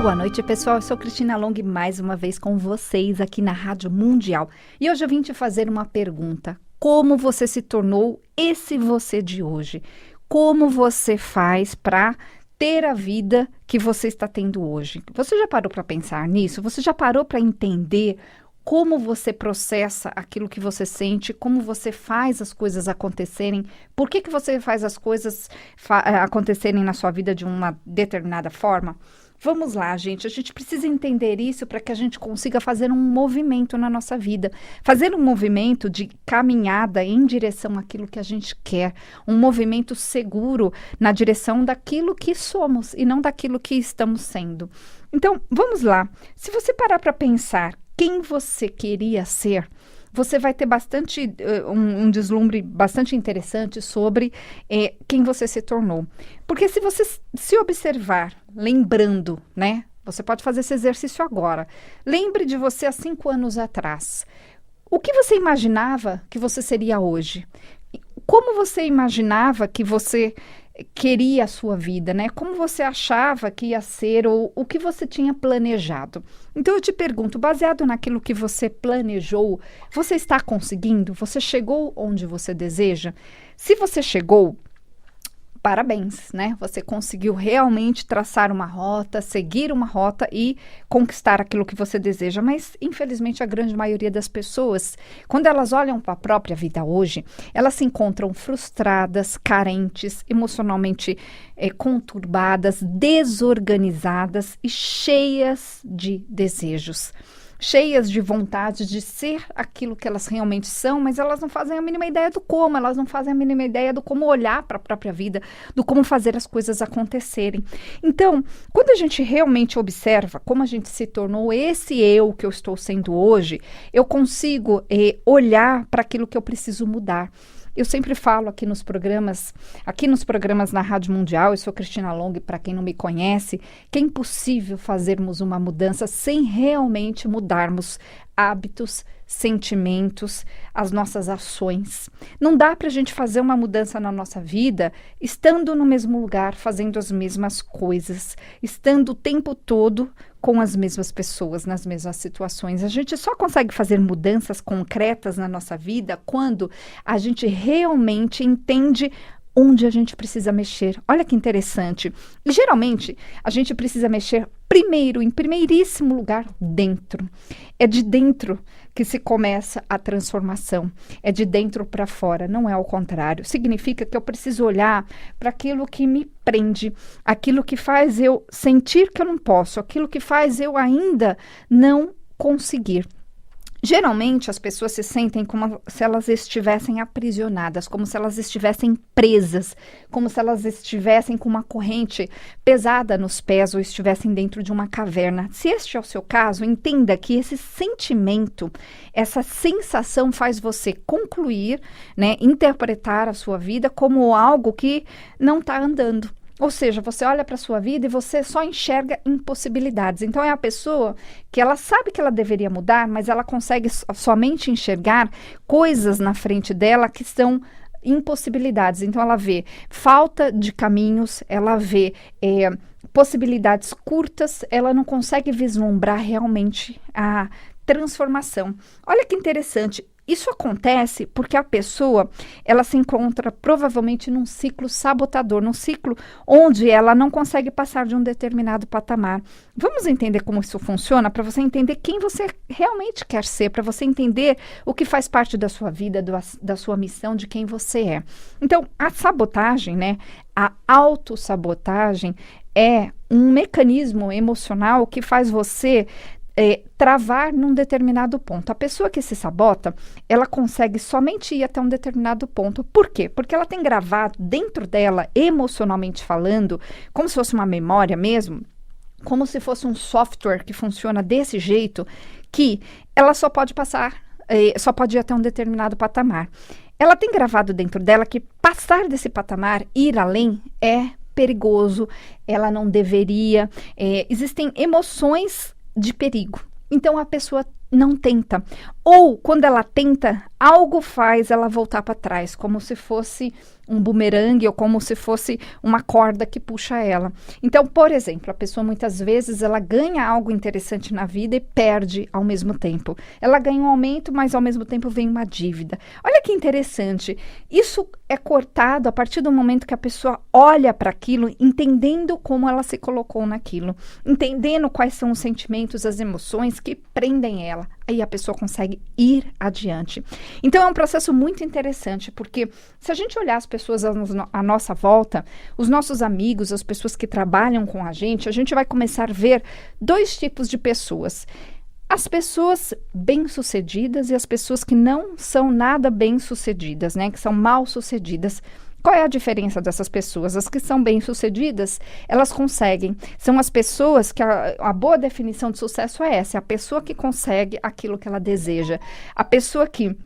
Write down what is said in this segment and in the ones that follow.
Boa noite, pessoal. Eu sou Cristina Long, mais uma vez com vocês aqui na Rádio Mundial. E hoje eu vim te fazer uma pergunta. Como você se tornou esse você de hoje? Como você faz para ter a vida que você está tendo hoje? Você já parou para pensar nisso? Você já parou para entender como você processa aquilo que você sente, como você faz as coisas acontecerem, por que você faz as coisas acontecerem na sua vida de uma determinada forma? Vamos lá, gente, a gente precisa entender isso para que a gente consiga fazer um movimento na nossa vida, fazer um movimento de caminhada em direção àquilo que a gente quer, um movimento seguro na direção daquilo que somos e não daquilo que estamos sendo. Então, vamos lá, se você parar para pensar quem você queria ser, você vai ter um deslumbre bastante interessante sobre quem você se tornou. Porque se você se observar, lembrando, né? Você pode fazer esse exercício agora. Lembre de você há 5 anos atrás. O que você imaginava que você seria hoje? Como você imaginava que você queria a sua vida, né? Como você achava que ia ser ou o que você tinha planejado. Então eu te pergunto, baseado naquilo que você planejou, você está conseguindo? Você chegou onde você deseja? Se você chegou, parabéns, né? Você conseguiu realmente traçar uma rota, seguir uma rota e conquistar aquilo que você deseja. Mas, infelizmente, a grande maioria das pessoas, quando elas olham para a própria vida hoje, elas se encontram frustradas, carentes, emocionalmente conturbadas, desorganizadas e cheias de desejos. Cheias de vontade de ser aquilo que elas realmente são, mas elas não fazem a mínima ideia do como, elas não fazem a mínima ideia do como olhar para a própria vida, do como fazer as coisas acontecerem. Então, quando a gente realmente observa como a gente se tornou esse eu que eu estou sendo hoje, eu consigo olhar para aquilo que eu preciso mudar. Eu sempre falo aqui nos programas na Rádio Mundial, eu sou Cristina Long, para quem não me conhece, que é impossível fazermos uma mudança sem realmente mudarmos hábitos, sentimentos, as nossas ações. Não dá para a gente fazer uma mudança na nossa vida estando no mesmo lugar, fazendo as mesmas coisas, estando o tempo todo com as mesmas pessoas, nas mesmas situações. A gente só consegue fazer mudanças concretas na nossa vida quando a gente realmente entende onde a gente precisa mexer. Olha que interessante. E geralmente a gente precisa mexer primeiro, em primeiríssimo lugar, dentro. É de dentro que se começa a transformação. É de dentro para fora, não é ao contrário. Significa que eu preciso olhar para aquilo que me prende, aquilo que faz eu sentir que eu não posso, aquilo que faz eu ainda não conseguir. Geralmente, as pessoas se sentem como se elas estivessem aprisionadas, como se elas estivessem presas, como se elas estivessem com uma corrente pesada nos pés ou estivessem dentro de uma caverna. Se este é o seu caso, entenda que esse sentimento, essa sensação faz você concluir, né, interpretar a sua vida como algo que não está andando. Ou seja, você olha para a sua vida e você só enxerga impossibilidades. Então, é a pessoa que ela sabe que ela deveria mudar, mas ela consegue somente enxergar coisas na frente dela que são impossibilidades. Então, ela vê falta de caminhos, ela vê possibilidades curtas, ela não consegue vislumbrar realmente a transformação. Olha que interessante. Isso acontece porque a pessoa, ela se encontra provavelmente num ciclo sabotador, num ciclo onde ela não consegue passar de um determinado patamar. Vamos entender como isso funciona para você entender quem você realmente quer ser, para você entender o que faz parte da sua vida, da sua missão, de quem você é. Então, a sabotagem, né, a autossabotagem é um mecanismo emocional que faz você travar num determinado ponto. A pessoa que se sabota, ela consegue somente ir até um determinado ponto. Por quê? Porque ela tem gravado dentro dela, emocionalmente falando, como se fosse uma memória mesmo, como se fosse um software que funciona desse jeito, que ela só pode só pode ir até um determinado patamar. Ela tem gravado dentro dela que passar desse patamar, ir além, é perigoso, ela não deveria. Existem emoções de perigo. Então, a pessoa não tenta. Ou, quando ela tenta, algo faz ela voltar para trás, como se fosse um bumerangue ou como se fosse uma corda que puxa ela. Então, por exemplo, a pessoa muitas vezes ela ganha algo interessante na vida e perde ao mesmo tempo. Ela ganha um aumento, mas ao mesmo tempo vem uma dívida. Olha que interessante. Isso é cortado a partir do momento que a pessoa olha para aquilo, entendendo como ela se colocou naquilo, entendendo quais são os sentimentos, as emoções que prendem ela. Aí a pessoa consegue ir adiante. Então é um processo muito interessante, porque se a gente olhar as pessoas à nossa volta, os nossos amigos, as pessoas que trabalham com a gente vai começar a ver dois tipos de pessoas. As pessoas bem-sucedidas e as pessoas que não são nada bem-sucedidas, né? Que são mal-sucedidas. Qual é a diferença dessas pessoas? As que são bem-sucedidas, elas conseguem. São as pessoas que a boa definição de sucesso é essa, é a pessoa que consegue aquilo que ela deseja. A pessoa que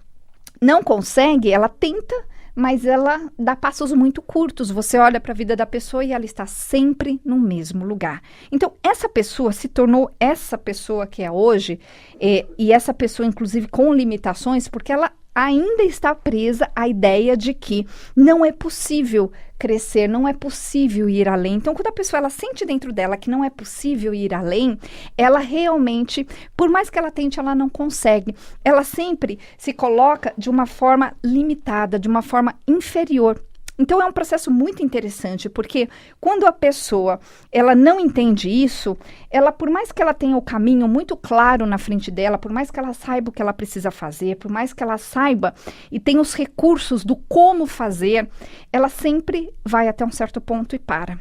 não consegue, ela tenta, mas ela dá passos muito curtos. Você olha para a vida da pessoa e ela está sempre no mesmo lugar. Então, essa pessoa se tornou essa pessoa que é hoje, e essa pessoa, inclusive, com limitações, porque ela ainda está presa à ideia de que não é possível crescer, não é possível ir além. Então, quando a pessoa ela sente dentro dela que não é possível ir além, ela realmente, por mais que ela tente, ela não consegue. Ela sempre se coloca de uma forma limitada, de uma forma inferior. Então, é um processo muito interessante, porque quando a pessoa ela não entende isso, ela, por mais que ela tenha o caminho muito claro na frente dela, por mais que ela saiba o que ela precisa fazer, por mais que ela saiba e tenha os recursos do como fazer, ela sempre vai até um certo ponto e para.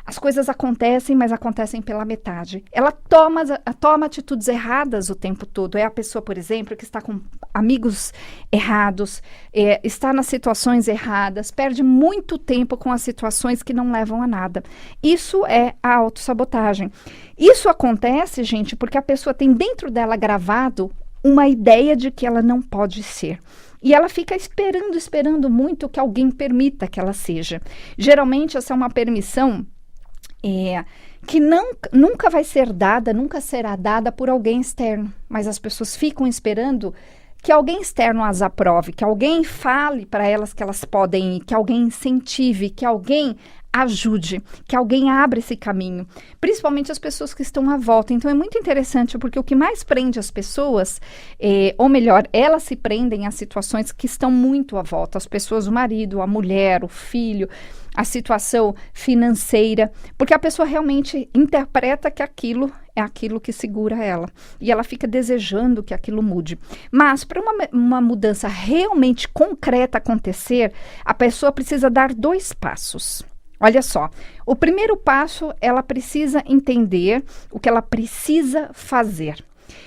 As coisas acontecem, mas acontecem pela metade. Ela toma atitudes erradas o tempo todo. É a pessoa, por exemplo, que está com amigos errados, está nas situações erradas, perde muito tempo com as situações que não levam a nada. Isso é a autossabotagem. Isso acontece, gente, porque a pessoa tem dentro dela gravado uma ideia de que ela não pode ser. E ela fica esperando muito que alguém permita que ela seja. Geralmente, essa é uma permissão que nunca vai ser dada, nunca será dada por alguém externo. Mas as pessoas ficam esperando que alguém externo as aprove, que alguém fale para elas que elas podem ir, que alguém incentive, que alguém ajude, que alguém abra esse caminho, principalmente as pessoas que estão à volta. Então é muito interessante, porque o que mais prende as pessoas, ou melhor, elas se prendem a situações que estão muito à volta, as pessoas, o marido, a mulher, o filho, a situação financeira, porque a pessoa realmente interpreta que aquilo é aquilo que segura ela, e ela fica desejando que aquilo mude. Mas para uma mudança realmente concreta acontecer, a pessoa precisa dar 2 passos. Olha só, o primeiro passo, ela precisa entender o que ela precisa fazer.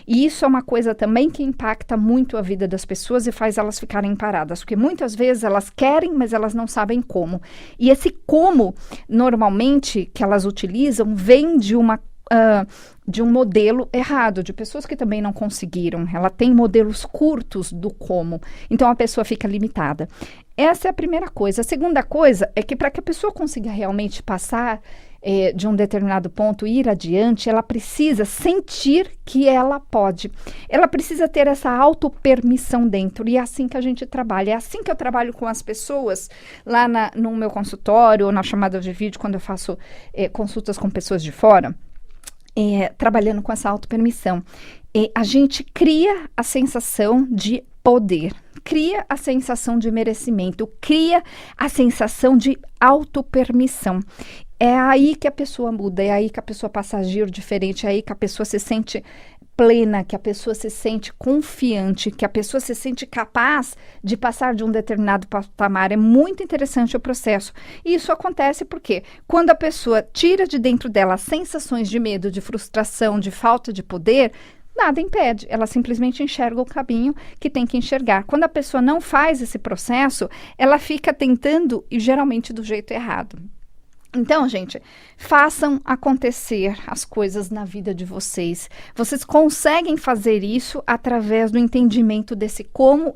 E isso é uma coisa também que impacta muito a vida das pessoas e faz elas ficarem paradas, porque muitas vezes elas querem, mas elas não sabem como. E esse como, normalmente, que elas utilizam, vem de um modelo errado, de pessoas que também não conseguiram. Ela tem modelos curtos do como, então a pessoa fica limitada. Essa é a primeira coisa. A segunda coisa é que para que a pessoa consiga realmente passar de um determinado ponto e ir adiante, ela precisa sentir que ela pode. Ela precisa ter essa autopermissão dentro, e é assim que a gente trabalha. É assim que eu trabalho com as pessoas lá no meu consultório ou na chamada de vídeo, quando eu faço consultas com pessoas de fora. Trabalhando com essa autopermissão. A gente cria a sensação de poder, cria a sensação de merecimento, cria a sensação de autopermissão. É aí que a pessoa muda, é aí que a pessoa passa a agir diferente, é aí que a pessoa se sente plena, que a pessoa se sente confiante, que a pessoa se sente capaz de passar de um determinado patamar. É muito interessante o processo. E isso acontece porque quando a pessoa tira de dentro dela as sensações de medo, de frustração, de falta de poder, nada impede, ela simplesmente enxerga o caminho que tem que enxergar. Quando a pessoa não faz esse processo, ela fica tentando, e geralmente do jeito errado. Então, gente, façam acontecer as coisas na vida de vocês. Vocês conseguem fazer isso através do entendimento desse como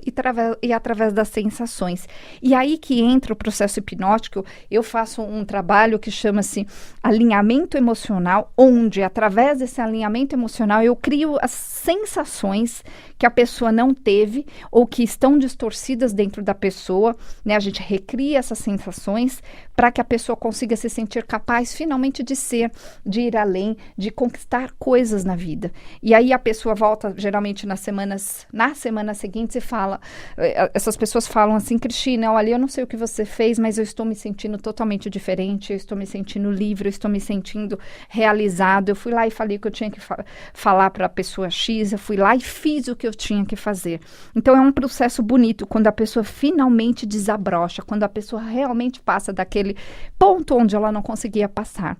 e através das sensações. E aí que entra o processo hipnótico. Eu faço um trabalho que chama-se alinhamento emocional, onde, através desse alinhamento emocional, eu crio as sensações que a pessoa não teve ou que estão distorcidas dentro da pessoa, né? A gente recria essas sensações para que a pessoa consiga se sentir capaz finalmente de ser, de ir além, de conquistar coisas na vida. E aí a pessoa volta geralmente na semana seguinte e fala, essas pessoas falam assim: Cristina, olha, eu não sei o que você fez, mas eu estou me sentindo totalmente diferente, eu estou me sentindo livre, eu estou me sentindo realizado, eu fui lá e falei o que eu tinha que falar para a pessoa X, eu fui lá e fiz o que eu tinha que fazer. Então é um processo bonito, quando a pessoa finalmente desabrocha, quando a pessoa realmente passa daquele ponto onde ela não conseguia passar.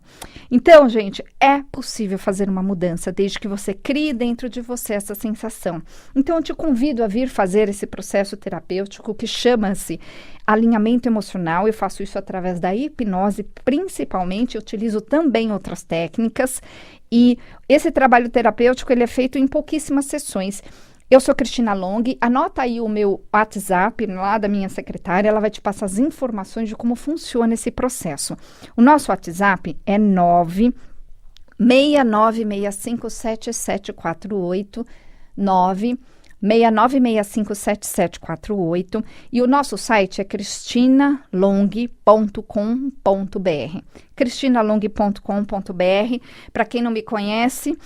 Então, gente, é possível fazer uma mudança, desde que você crie dentro de você essa sensação. Então, eu te convido a vir fazer esse processo terapêutico que chama-se alinhamento emocional. Eu faço isso através da hipnose, principalmente, eu utilizo também outras técnicas, e esse trabalho terapêutico ele é feito em pouquíssimas sessões. Eu sou Cristina Long, anota aí o meu WhatsApp lá da minha secretária, ela vai te passar as informações de como funciona esse processo. O nosso WhatsApp é 969657748, 969657748, e o nosso site é cristinalong.com.br. cristinalong.com.br. Para quem não me conhece,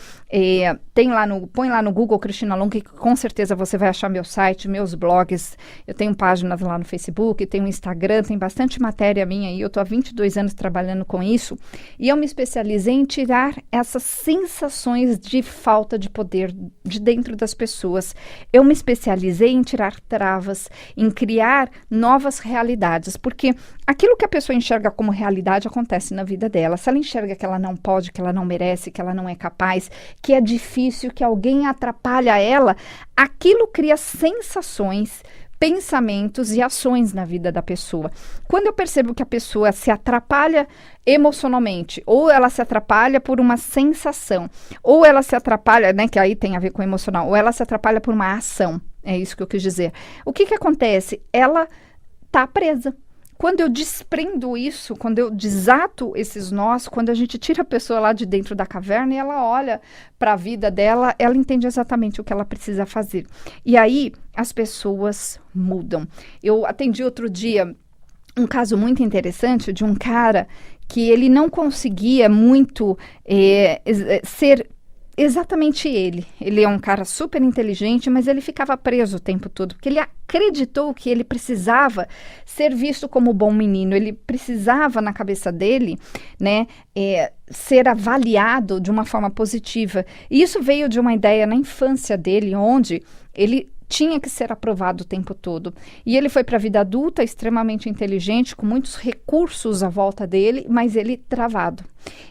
põe lá no Google Cristina Long, que com certeza você vai achar meu site, meus blogs. Eu tenho páginas lá no Facebook, tenho Instagram, tem bastante matéria minha aí. Eu estou há 22 anos trabalhando com isso, e eu me especializei em tirar essas sensações de falta de poder de dentro das pessoas. Eu me especializei em tirar travas, em criar novas realidades, porque aquilo que a pessoa enxerga como realidade acontece na vida dela. Se ela enxerga que ela não pode, que ela não merece, que ela não é capaz, que é difícil, que alguém atrapalha ela, aquilo cria sensações, pensamentos e ações na vida da pessoa. Quando eu percebo que a pessoa se atrapalha emocionalmente, ou ela se atrapalha por uma sensação, ou ela se atrapalha, né, que aí tem a ver com emocional, ou ela se atrapalha por uma ação, é isso que eu quis dizer. O que acontece? Ela tá presa. Quando eu desprendo isso, quando eu desato esses nós, quando a gente tira a pessoa lá de dentro da caverna e ela olha para a vida dela, ela entende exatamente o que ela precisa fazer. E aí as pessoas mudam. Eu atendi outro dia um caso muito interessante de um cara que ele não conseguia muito ser exatamente ele. Ele é um cara super inteligente, mas ele ficava preso o tempo todo, porque ele acreditou que ele precisava ser visto como bom menino, ele precisava, na cabeça dele, né, ser avaliado de uma forma positiva. E isso veio de uma ideia na infância dele, onde ele tinha que ser aprovado o tempo todo. E ele foi para a vida adulta extremamente inteligente, com muitos recursos à volta dele, mas ele travado.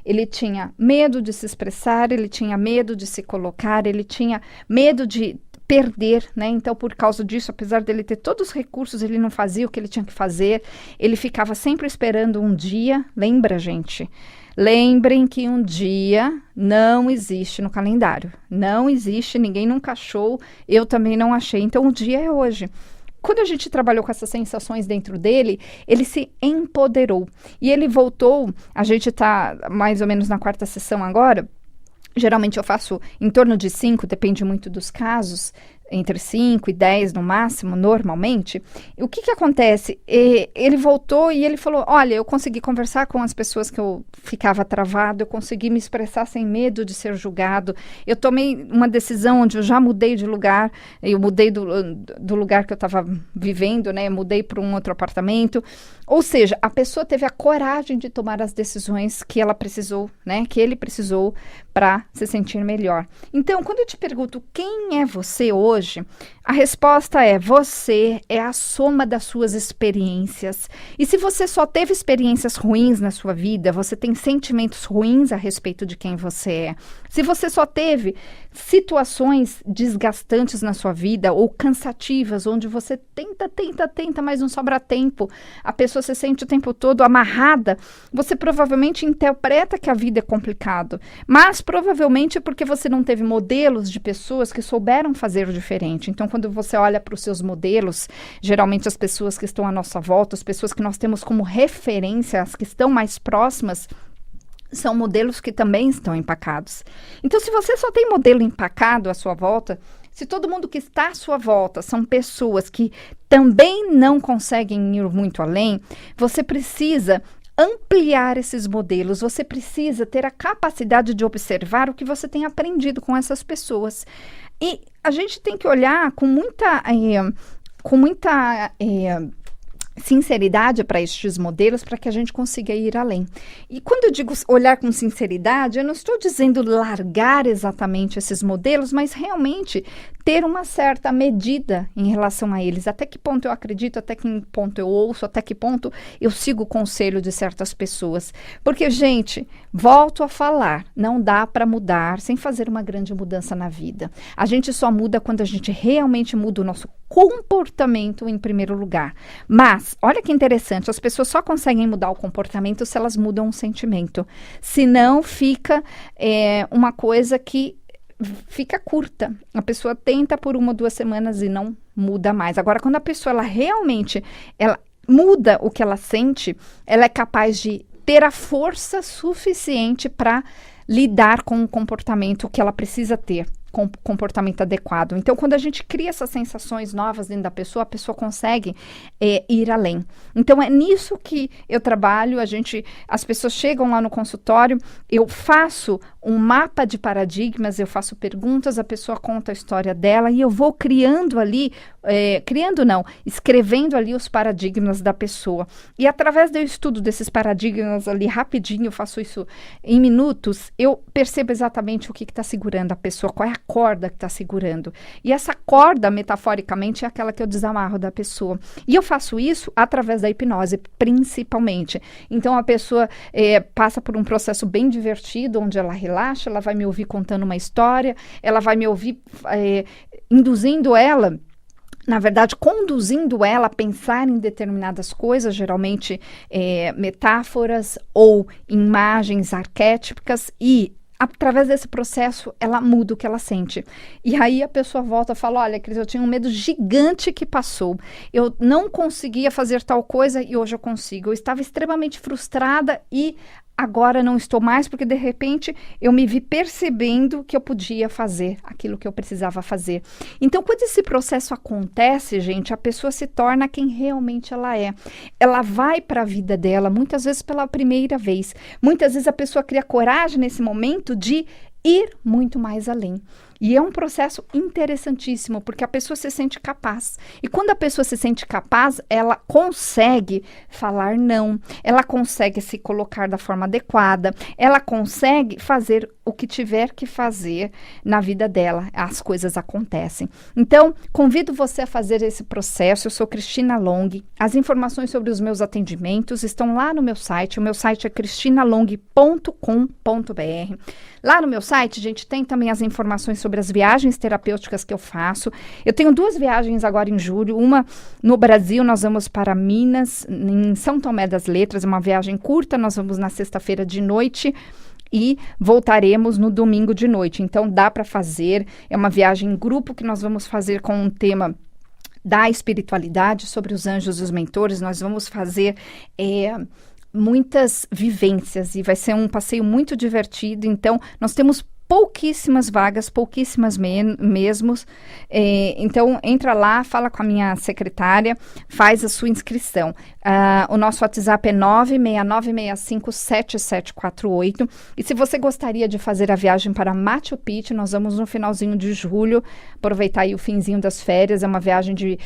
Ele tinha medo de se expressar, ele tinha medo de se colocar, ele tinha medo de perder, né? Então, por causa disso, apesar dele ter todos os recursos, ele não fazia o que ele tinha que fazer, ele ficava sempre esperando um dia. Lembra, gente? Lembrem que um dia não existe no calendário. Não existe, ninguém nunca achou, eu também não achei. Então, o dia é hoje. Quando a gente trabalhou com essas sensações dentro dele, ele se empoderou. E ele voltou, a gente está mais ou menos na 4ª sessão agora. Geralmente eu faço em torno de 5, depende muito dos casos, entre 5 e 10 no máximo, normalmente. O que acontece? Ele voltou e ele falou, olha, eu consegui conversar com as pessoas que eu ficava travado, eu consegui me expressar sem medo de ser julgado, eu tomei uma decisão onde eu já mudei de lugar, eu mudei do lugar que eu estava vivendo, né, eu mudei para um outro apartamento, ou seja, a pessoa teve a coragem de tomar as decisões que ela precisou, né, que ele precisou para se sentir melhor. Então, quando eu te pergunto quem é você hoje, hoje? A resposta é: você é a soma das suas experiências. E se você só teve experiências ruins na sua vida, você tem sentimentos ruins a respeito de quem você é. Se você só teve situações desgastantes na sua vida ou cansativas, onde você tenta, mas não sobra tempo, a pessoa se sente o tempo todo amarrada, você provavelmente interpreta que a vida é complicado, mas provavelmente é porque você não teve modelos de pessoas que souberam fazer diferente. Então, quando você olha para os seus modelos, geralmente as pessoas que estão à nossa volta, as pessoas que nós temos como referência, as que estão mais próximas, são modelos que também estão empacados. Então, se você só tem modelo empacado à sua volta, se todo mundo que está à sua volta são pessoas que também não conseguem ir muito além, você precisa ampliar esses modelos, você precisa ter a capacidade de observar o que você tem aprendido com essas pessoas. E a gente tem que olhar com muita sinceridade para estes modelos, para que a gente consiga ir além. E quando eu digo olhar com sinceridade, eu não estou dizendo largar exatamente esses modelos, mas realmente ter uma certa medida em relação a eles. Até que ponto eu acredito, até que ponto eu ouço, até que ponto eu sigo o conselho de certas pessoas. Porque, gente, volto a falar, não dá para mudar sem fazer uma grande mudança na vida. A gente só muda quando a gente realmente muda o nosso comportamento em primeiro lugar. Mas, olha que interessante, as pessoas só conseguem mudar o comportamento se elas mudam o sentimento. Senão, fica uma coisa que fica curta. A pessoa tenta por 1 ou 2 semanas e não muda mais. Agora, quando a pessoa ela muda o que ela sente, ela é capaz de ter a força suficiente para lidar com o comportamento que ela precisa ter, com o comportamento adequado. Então, quando a gente cria essas sensações novas dentro da pessoa, a pessoa consegue ir além. Então, é nisso que eu trabalho. As pessoas chegam lá no consultório, eu faço um mapa de paradigmas, eu faço perguntas, a pessoa conta a história dela e eu vou criando ali, escrevendo ali os paradigmas da pessoa. E através do estudo desses paradigmas ali rapidinho, eu faço isso em minutos, eu percebo exatamente o que está segurando a pessoa, qual é a corda que está segurando. E essa corda, metaforicamente, é aquela que eu desamarro da pessoa. E eu faço isso através da hipnose, principalmente. Então, a pessoa passa por um processo bem divertido, onde ela relaxa, ela vai me ouvir contando uma história, ela vai me ouvir induzindo ela, na verdade, conduzindo ela a pensar em determinadas coisas, geralmente metáforas ou imagens arquétipicas, e através desse processo, ela muda o que ela sente. E aí a pessoa volta e fala: olha, Cris, eu tinha um medo gigante que passou. Eu não conseguia fazer tal coisa e hoje eu consigo. Eu estava extremamente frustrada e agora não estou mais, porque de repente eu me vi percebendo que eu podia fazer aquilo que eu precisava fazer. Então, quando esse processo acontece, gente, a pessoa se torna quem realmente ela é. Ela vai para a vida dela, muitas vezes pela primeira vez. Muitas vezes a pessoa cria coragem nesse momento de ir muito mais além. E é um processo interessantíssimo, porque a pessoa se sente capaz. E quando a pessoa se sente capaz, ela consegue falar não, ela consegue se colocar da forma adequada, ela consegue fazer o que tiver que fazer na vida dela. As coisas acontecem. Então, convido você a fazer esse processo. Eu sou Cristina Long. As informações sobre os meus atendimentos estão lá no meu site. O meu site é cristinalong.com.br. Lá no meu site, gente, tem também as informações sobre as viagens terapêuticas que eu faço. Eu tenho 2 viagens agora em julho. Uma no Brasil, nós vamos para Minas, em São Tomé das Letras, uma viagem curta. Nós vamos na sexta-feira de noite e voltaremos no domingo de noite. Então, dá para fazer. É uma viagem em grupo que nós vamos fazer com um tema da espiritualidade, sobre os anjos e os mentores. Nós vamos fazer muitas vivências e vai ser um passeio muito divertido. Então, nós temos pouquíssimas vagas, pouquíssimas mesmo. Então, entra lá, fala com a minha secretária, faz a sua inscrição. O nosso WhatsApp é 969657748. E se você gostaria de fazer a viagem para Machu Picchu, nós vamos no finalzinho de julho, aproveitar aí o finzinho das férias. É uma viagem de,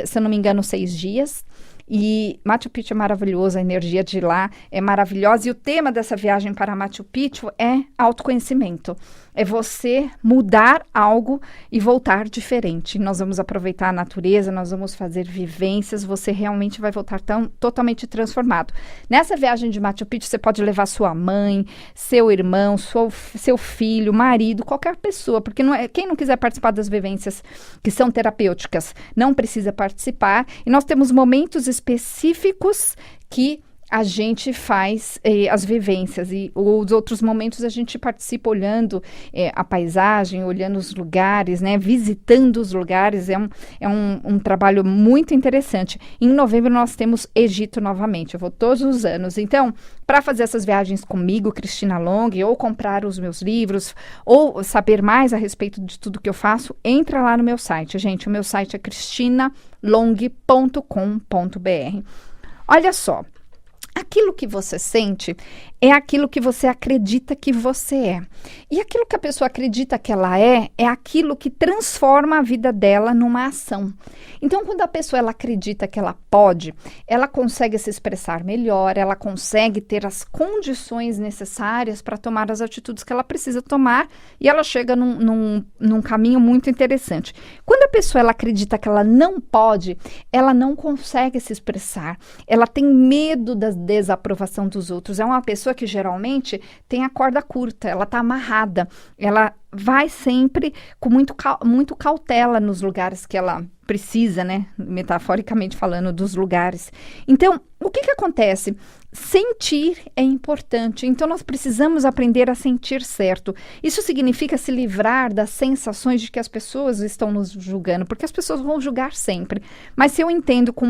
se eu não me engano, 6 dias. E Machu Picchu é maravilhoso, a energia de lá é maravilhosa. E o tema dessa viagem para Machu Picchu é autoconhecimento. É você mudar algo e voltar diferente. Nós vamos aproveitar a natureza, nós vamos fazer vivências, você realmente vai voltar totalmente transformado. Nessa viagem de Machu Picchu, você pode levar sua mãe, seu irmão, seu filho, marido, qualquer pessoa, porque quem não quiser participar das vivências que são terapêuticas não precisa participar. E nós temos momentos específicos que a gente faz as vivências e os outros momentos a gente participa olhando a paisagem, olhando os lugares, né, visitando os lugares. É um trabalho muito interessante. Em novembro nós temos Egito novamente, eu vou todos os anos. Então, para fazer essas viagens comigo, Cristina Long, ou comprar os meus livros, ou saber mais a respeito de tudo que eu faço, entra lá no meu site. Gente, o meu site é cristinalong.com.br. Olha só. Aquilo que você sente é aquilo que você acredita que você é. E aquilo que a pessoa acredita que ela é aquilo que transforma a vida dela numa ação. Então, quando a pessoa ela acredita que ela pode, ela consegue se expressar melhor, ela consegue ter as condições necessárias para tomar as atitudes que ela precisa tomar e ela chega num caminho muito interessante. Quando a pessoa ela acredita que ela não pode, ela não consegue se expressar, ela tem medo da desaprovação dos outros. É uma pessoa que geralmente tem a corda curta, ela está amarrada, ela vai sempre com muito cautela nos lugares que ela precisa, né? Metaforicamente falando, dos lugares. Então, o que acontece? Sentir é importante, então nós precisamos aprender a sentir certo. Isso significa se livrar das sensações de que as pessoas estão nos julgando, porque as pessoas vão julgar sempre. Mas se eu entendo com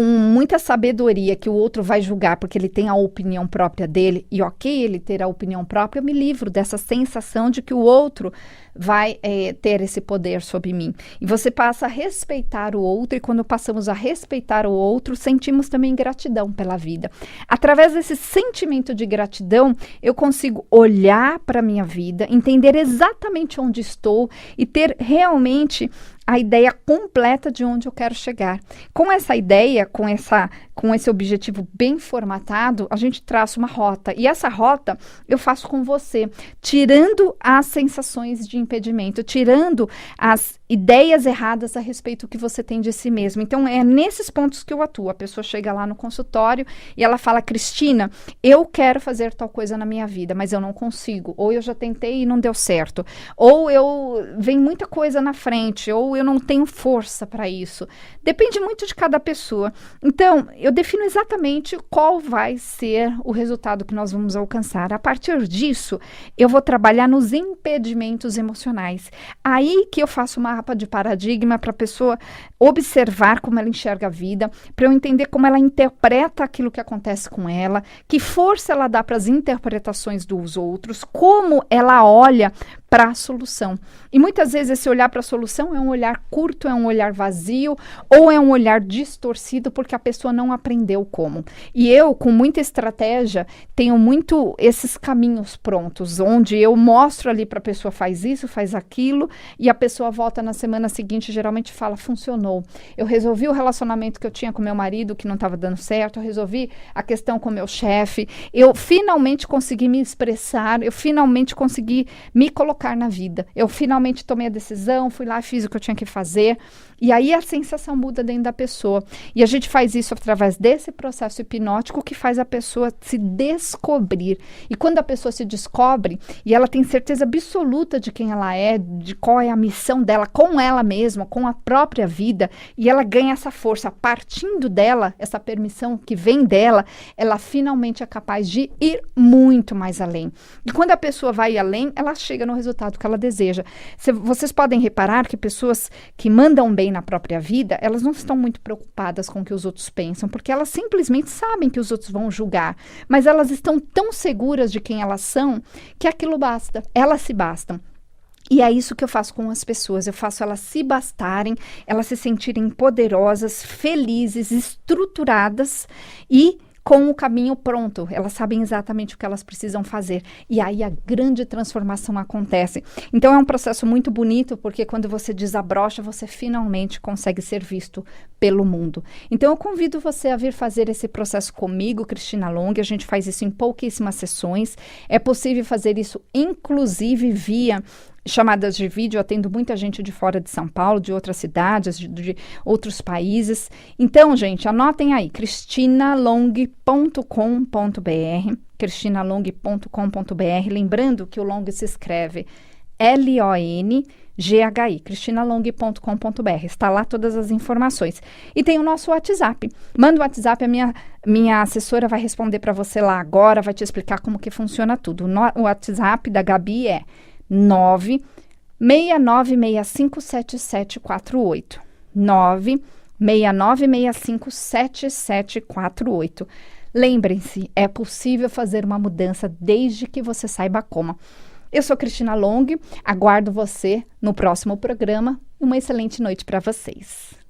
muita sabedoria que o outro vai julgar porque ele tem a opinião própria dele, e ok, ele ter a opinião própria, eu me livro dessa sensação de que o outro vai ter esse poder sobre mim. E você passa a respeitar o outro, e quando passamos a respeitar o outro, sentimos também gratidão pela vida. Através desse sentimento de gratidão, eu consigo olhar para a minha vida, entender exatamente onde estou e ter realmente a ideia completa de onde eu quero chegar. Com essa ideia, com esse objetivo bem formatado, a gente traça uma rota. E essa rota eu faço com você, tirando as sensações de impedimento, tirando as ideias erradas a respeito do que você tem de si mesmo. Então, é nesses pontos que eu atuo. A pessoa chega lá no consultório e ela fala: Cristina, eu quero fazer tal coisa na minha vida, mas eu não consigo. Ou eu já tentei e não deu certo. Ou vem muita coisa na frente, ou eu não tenho força para isso. Depende muito de cada pessoa. Então, eu defino exatamente qual vai ser o resultado que nós vamos alcançar. A partir disso, eu vou trabalhar nos impedimentos emocionais. Aí que eu faço uma mapa de paradigma para a pessoa observar como ela enxerga a vida, para eu entender como ela interpreta aquilo que acontece com ela, que força ela dá para as interpretações dos outros, como ela olha para a solução. E muitas vezes esse olhar para a solução é um olhar curto, é um olhar vazio, ou é um olhar distorcido porque a pessoa não aprendeu como. E eu, com muita estratégia, tenho muito esses caminhos prontos, onde eu mostro ali para a pessoa: faz isso, faz aquilo, e a pessoa volta na semana seguinte e geralmente fala: funcionou. Eu resolvi o relacionamento que eu tinha com meu marido, que não estava dando certo, eu resolvi a questão com meu chefe, eu finalmente consegui me expressar, eu finalmente consegui me colocar na vida. Eu finalmente tomei a decisão, fui lá, fiz o que eu tinha que fazer. E aí a sensação muda dentro da pessoa. E a gente faz isso através desse processo hipnótico que faz a pessoa se descobrir. E quando a pessoa se descobre e ela tem certeza absoluta de quem ela é, de qual é a missão dela com ela mesma, com a própria vida, e ela ganha essa força partindo dela, essa permissão que vem dela, ela finalmente é capaz de ir muito mais além. E quando a pessoa vai além, ela chega no resultado que ela deseja. Vocês podem reparar que pessoas que mandam bem na própria vida, elas não estão muito preocupadas com o que os outros pensam, porque elas simplesmente sabem que os outros vão julgar, mas elas estão tão seguras de quem elas são, que aquilo basta, elas se bastam. E é isso que eu faço com as pessoas, eu faço elas se bastarem, elas se sentirem poderosas, felizes, estruturadas e com o caminho pronto, elas sabem exatamente o que elas precisam fazer, e aí a grande transformação acontece. Então é um processo muito bonito, porque quando você desabrocha, você finalmente consegue ser visto pelo mundo. Então eu convido você a vir fazer esse processo comigo, Cristina Long. A gente faz isso em pouquíssimas sessões, é possível fazer isso inclusive via chamadas de vídeo. Eu atendo muita gente de fora de São Paulo, de outras cidades, de outros países. Então, gente, anotem aí, cristinalong.com.br, cristinalong.com.br, lembrando que o Long se escreve LONGHI, cristinalong.com.br, está lá todas as informações. E tem o nosso WhatsApp, manda o WhatsApp, a minha assessora vai responder para você lá agora, vai te explicar como que funciona tudo. O WhatsApp da Gabi é 969657748, 969657748. Lembrem-se, é possível fazer uma mudança desde que você saiba como. Eu sou Cristina Long, aguardo você no próximo programa. Uma excelente noite para vocês.